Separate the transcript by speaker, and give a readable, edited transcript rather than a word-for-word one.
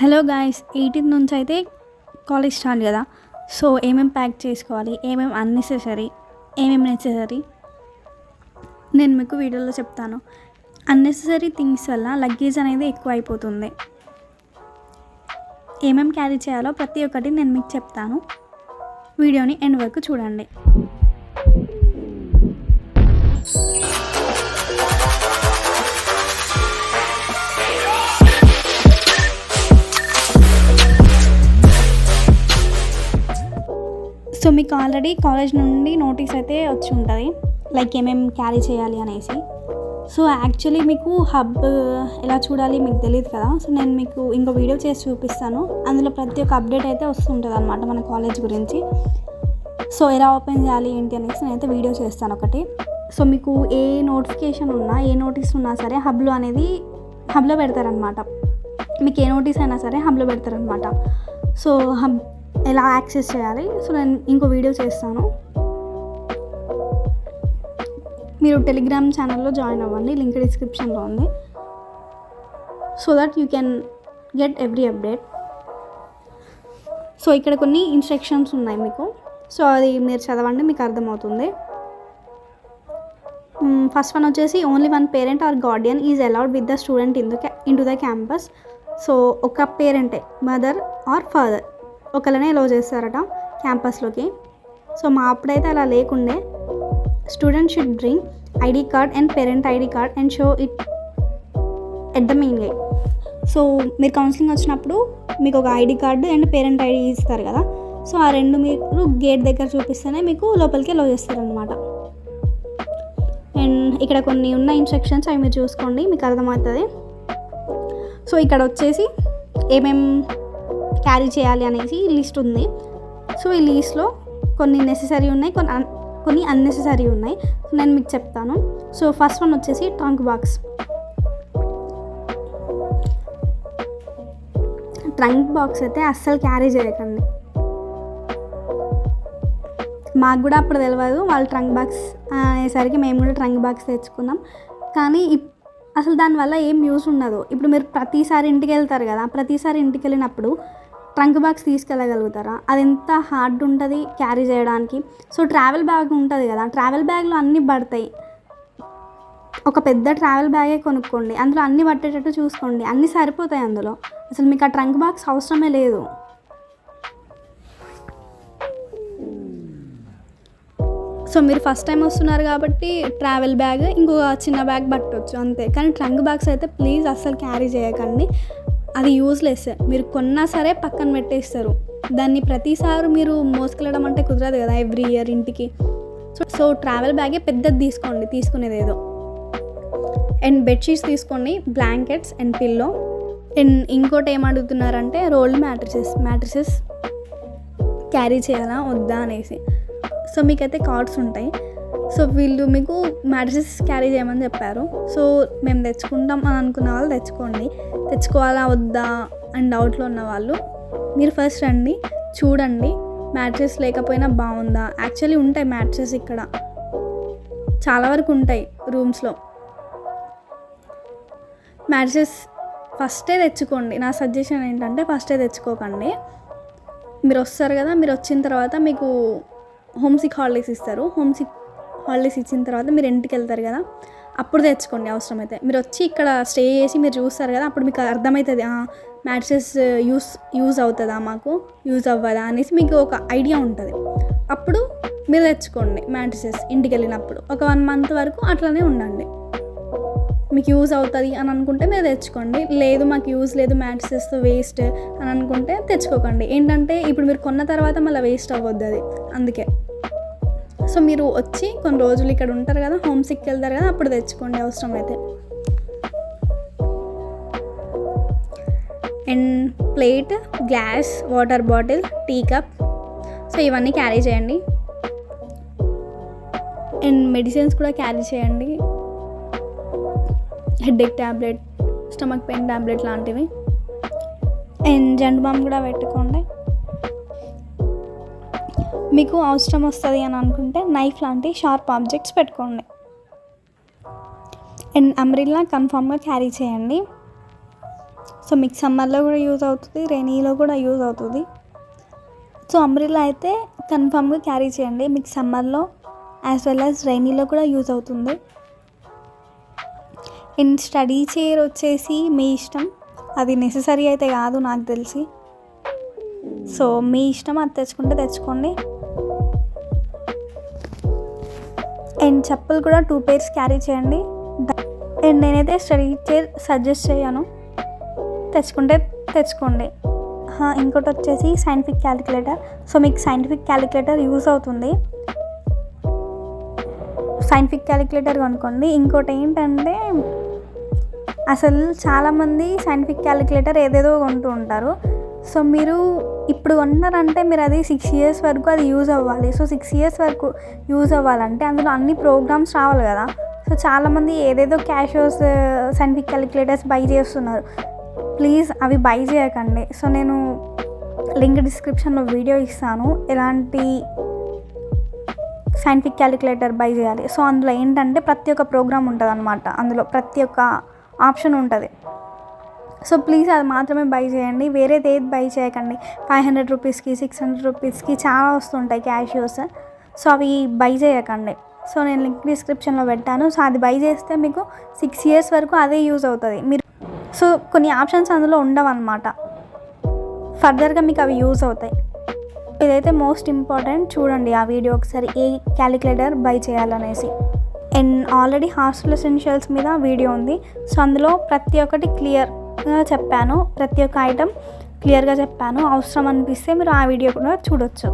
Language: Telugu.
Speaker 1: హలో గాయ్స్, 18 నుంచి అయితే కాలేజ్ స్టార్ట్ కదా. సో ఏమేమి ప్యాక్ చేసుకోవాలి, ఏమేమి అన్నెసెసరీ, ఏమేమి నెసెసరీ నేను మీకు వీడియోలో చెప్తాను. అన్నెసెసరీ థింగ్స్ వల్ల లగేజ్ అనేది ఎక్కువ అయిపోతుంది. ఏమేమి క్యారీ చేయాలో ప్రతి ఒక్కటి నేను మీకు చెప్తాను. వీడియోని ఎండ్ వరకు చూడండి. సో మీకు ఆల్రెడీ కాలేజ్ నుండి నోటీస్ అయితే వచ్చి ఉంటుంది, లైక్ ఏమేమి క్యారీ చేయాలి అనేసి. సో యాక్చువల్లీ మీకు హబ్ ఎలా చూడాలి మీకు తెలియదు కదా. సో నేను మీకు ఇంకో వీడియో చేసి చూపిస్తాను. అందులో ప్రతి ఒక్క అప్డేట్ అయితే వస్తుంటుంది అనమాట మన కాలేజ్ గురించి. సో ఎలా ఓపెన్ చేయాలి ఏంటి అనేసి నేనైతే వీడియో చేస్తాను ఒకటి. సో మీకు ఏ నోటిఫికేషన్ ఉన్నా, ఏ నోటీస్ ఉన్నా సరే హబ్లో పెడతారనమాట. మీకు ఏ నోటీస్ అయినా సరే హబ్లో పెడతారనమాట. సో హబ్ ఎలా యాక్సెస్ చేయాలి, సో నేను ఇంకో వీడియో చేస్తాను. మీరు టెలిగ్రామ్ ఛానల్లో జాయిన్ అవ్వండి, లింక్ డిస్క్రిప్షన్లో ఉంది. So that you can get every update. So ఇక్కడ కొన్ని ఇన్స్ట్రక్షన్స్ ఉన్నాయి మీకు. సో అది మీరు చదవండి, మీకు అర్థమవుతుంది. ఫస్ట్ వన్ వచ్చేసి only one parent are Guardian is allowed with the student in to the campus. So ఒక పేరెంటే, మదర్ ఆర్ ఫాదర్, ఒకళ్ళనే అలౌ చేస్తారట క్యాంపస్లోకి. సో మా అప్పుడైతే అలా లేకుండే. Student should bring ID card and parent ID card and show it at the main gate. So మీరు కౌన్సిలింగ్ వచ్చినప్పుడు మీకు ఒక ID card and parent ID ఇస్తారు కదా. సో ఆ రెండు మీరు గేట్ దగ్గర చూపిస్తేనే మీకు లోపలికి అలౌ చేస్తారనమాట. అండ్ ఇక్కడ కొన్ని ఉన్న ఇన్స్ట్రక్షన్స్ అవి మీరు చూసుకోండి, మీకు అర్థమవుతుంది. సో ఇక్కడ వచ్చేసి ఏమేం క్యారీ చేయాలి అనేసి లిస్ట్ ఉంది. సో ఈ లిస్ట్లో కొన్ని నెసెసరీ ఉన్నాయి, కొన్ని అన్నెసెసరీ ఉన్నాయి. నేను మీకు చెప్తాను. సో ఫస్ట్ వన్ వచ్చేసి ట్రంక్ బాక్స్. ట్రంక్ బాక్స్ అయితే అస్సలు క్యారీ చేయకండి. మాకు కూడా అప్పుడు తెలియదు వాళ్ళు ట్రంక్ బాక్స్ అనేసరికి మేము కూడా ట్రంక్ బాక్స్ తెచ్చుకున్నాం. కానీ అసలు దానివల్ల ఏం యూస్ ఉండదు. ఇప్పుడు మీరు ప్రతిసారి ఇంటికి వెళ్తారు కదా, ప్రతిసారి ఇంటికి వెళ్ళినప్పుడు ట్రంక్ బాక్స్ తీసుకెళ్ళగలుగుతారా? అది ఎంత హార్డ్ ఉంటుంది క్యారీ చేయడానికి. సో ట్రావెల్ బ్యాగ్ ఉంటుంది కదా, ట్రావెల్ బ్యాగ్లో అన్నీ పడతాయి. ఒక పెద్ద ట్రావెల్ బ్యాగే కొనుక్కోండి, అందులో అన్నీ పట్టేటట్టు చూసుకోండి, అన్నీ సరిపోతాయి అందులో. అసలు మీకు ఆ ట్రంక్ బాక్స్ అవసరమే లేదు. సో మీరు ఫస్ట్ టైం వస్తున్నారు కాబట్టి ట్రావెల్ బ్యాగ్, ఇంకొక చిన్న బ్యాగ్ పట్టవచ్చు అంతే. కానీ ట్రంక్ బాక్స్ అయితే ప్లీజ్ అస్సలు క్యారీ చేయకండి, అది యూజ్లెస్. మీరు కొన్నా సరే పక్కన పెట్టేస్తారు దాన్ని. ప్రతిసారి మీరు మోసుకెళ్ళడం అంటే కుదరదు కదా ఎవ్రీ ఇయర్ ఇంటికి. సో ట్రావెల్ బ్యాగే పెద్దది తీసుకోండి, తీసుకునేది ఏదో. అండ్ బెడ్షీట్స్ తీసుకోండి, బ్లాంకెట్స్ అండ్ పిల్లో. అండ్ ఇంకోటి ఏం అడుగుతున్నారంటే రోల్డ్ మ్యాట్రిసెస్ క్యారీ చేయాలా వద్దా అనేసి. సో మీకైతే కార్డ్స్ ఉంటాయి. సో వీళ్ళు మీకు మ్యాట్రిసెస్ క్యారీ చేయమని చెప్పారు. సో మేము తెచ్చుకుంటాం అని అనుకున్న వాళ్ళు తెచ్చుకోవాలా వద్దా అని డౌట్లో ఉన్న వాళ్ళు మీరు ఫస్ట్ రండి, చూడండి మ్యాట్రిసెస్ లేకపోయినా బాగుందా. యాక్చువల్లీ ఉంటాయి మ్యాట్రిసెస్ ఇక్కడ చాలా వరకు ఉంటాయి రూమ్స్లో. మ్యాట్రిసెస్ ఫస్టే తెచ్చుకోండి. నా సజెషన్ ఏంటంటే ఫస్టే తెచ్చుకోకండి. మీరు వస్తారు కదా, మీరు వచ్చిన తర్వాత మీకు హోమ్సిక్ హాలిడేస్ ఇస్తారు. హోమ్సిక్ హాలిడేస్ ఇచ్చిన తర్వాత మీరు ఇంటికి వెళ్తారు కదా, అప్పుడు తెచ్చుకోండి అవసరమైతే. మీరు వచ్చి ఇక్కడ స్టే చేసి మీరు చూస్తారు కదా, అప్పుడు మీకు అర్థమవుతుంది మ్యాట్రిసెస్ యూజ్ అవుతుందా, మాకు యూజ్ అవ్వదా అనేసి మీకు ఒక ఐడియా ఉంటుంది. అప్పుడు మీరు తెచ్చుకోండి మ్యాట్రిసెస్ ఇంటికి వెళ్ళినప్పుడు. ఒక 1 month వరకు అట్లనే ఉండండి. మీకు యూజ్ అవుతుంది అని అనుకుంటే మీరు తెచ్చుకోండి. లేదు మాకు యూజ్ లేదు, మ్యాట్రిసెస్ వేస్ట్ అని అనుకుంటే తెచ్చుకోకండి. ఏంటంటే ఇప్పుడు మీరు కొన్న తర్వాత మళ్ళీ వేస్ట్ అవ్వద్దు అది, అందుకే. సో మీరు వచ్చి కొన్ని రోజులు ఇక్కడ ఉంటారు కదా, హోమ్ సిక్ వెళ్తారు కదా, అప్పుడు తెచ్చుకోండి అవసరమైతే. And plate, glass, water bottle, tea cup, so ఇవన్నీ క్యారీ చేయండి. అండ్ మెడిసిన్స్ కూడా క్యారీ చేయండి, headache tablet, stomach pain tablet లాంటివి. అండ్ జండు బామ్ కూడా పెట్టుకోండి. మీకు అవసరం వస్తుంది అని అనుకుంటే నైఫ్ లాంటి షార్ప్ ఆబ్జెక్ట్స్ పెట్టుకోండి. అండ్ అంబ్రెల్లా కన్ఫామ్గా క్యారీ చేయండి. సో మీకు సమ్మర్లో కూడా యూజ్ అవుతుంది, రైనీలో కూడా యూజ్ అవుతుంది. సో అంబ్రెల్లా అయితే కన్ఫామ్గా క్యారీ చేయండి, మీకు సమ్మర్లో యాజ్ వెల్ యాజ్ రైనీలో కూడా యూజ్ అవుతుంది. అండ్ స్టడీ చైర్ వచ్చేసి మీ ఇష్టం, అది నెససరీ అయితే కాదు నాకు తెలిసి. సో మీ ఇష్టం, అది తెచ్చుకుంటే తెచ్చుకోండి. అండ్ చెప్పులు కూడా 2 pairs క్యారీ చేయండి. అండ్ నేనైతే స్టడీ చైర్ సజెస్ట్ చేయను, తెచ్చుకుంటే తెచ్చుకోండి. ఇంకోటి వచ్చేసి సైంటిఫిక్ క్యాలిక్యులేటర్. సో మీకు సైంటిఫిక్ క్యాలిక్యులేటర్ యూజ్ అవుతుంది, సైంటిఫిక్ క్యాలిక్యులేటర్ కొనుక్కోండి. ఇంకోటి ఏంటంటే అసలు చాలామంది సైంటిఫిక్ క్యాలిక్యులేటర్ ఏదేదో కొంటూ ఉంటారు. సో మీరు ఇప్పుడు కొన్నారంటే మీరు అది 6 years వరకు అది యూజ్ అవ్వాలి. సో 6 years వరకు యూజ్ అవ్వాలంటే అందులో అన్ని ప్రోగ్రామ్స్ రావాలి కదా. సో చాలామంది ఏదేదో క్యాషియోస్ సైంటిఫిక్ క్యాలిక్యులేటర్స్ బై చేస్తున్నారు. ప్లీజ్ అవి బై చేయకండి. సో నేను లింక్ డిస్క్రిప్షన్లో వీడియో ఇస్తాను ఎలాంటి సైంటిఫిక్ క్యాలిక్యులేటర్ బై చేయాలి. సో అందులో ఏంటంటే ప్రతి ఒక్క ప్రోగ్రామ్ ఉంటుంది అనమాట, అందులో ప్రతి ఒక్క ఆప్షన్ ఉంటుంది. సో ప్లీజ్ అది మాత్రమే బై చేయండి, వేరేది ఏది బై చేయకండి. 500 రూపీస్కి 600 రూపీస్కి చాలా వస్తుంటాయి క్యాషియోస్. సో అవి బై చేయకండి. సో నేను లింక్ డిస్క్రిప్షన్లో పెట్టాను. సో అది బై చేస్తే మీకు 6 years వరకు అదే యూజ్ అవుతుంది. మీరు సో కొన్ని ఆప్షన్స్ అందులో ఉండవు అన్నమాట, ఫర్దర్గా మీకు అవి యూజ్ అవుతాయి. ఇదైతే మోస్ట్ ఇంపార్టెంట్, చూడండి ఆ వీడియో ఒకసారి ఏ క్యాలిక్యులేటర్ బై చేయాలనేసి. అండ్ ఆల్రెడీ హాస్టల్ ఎసెన్షియల్స్ మీద వీడియో ఉంది. సో అందులో ప్రతి ఒక్కటి క్లియర్గా చెప్పాను, ప్రతి ఒక్క ఐటమ్ క్లియర్గా చెప్పాను. అవసరం అనిపిస్తే మీరు ఆ వీడియో కూడా చూడొచ్చు.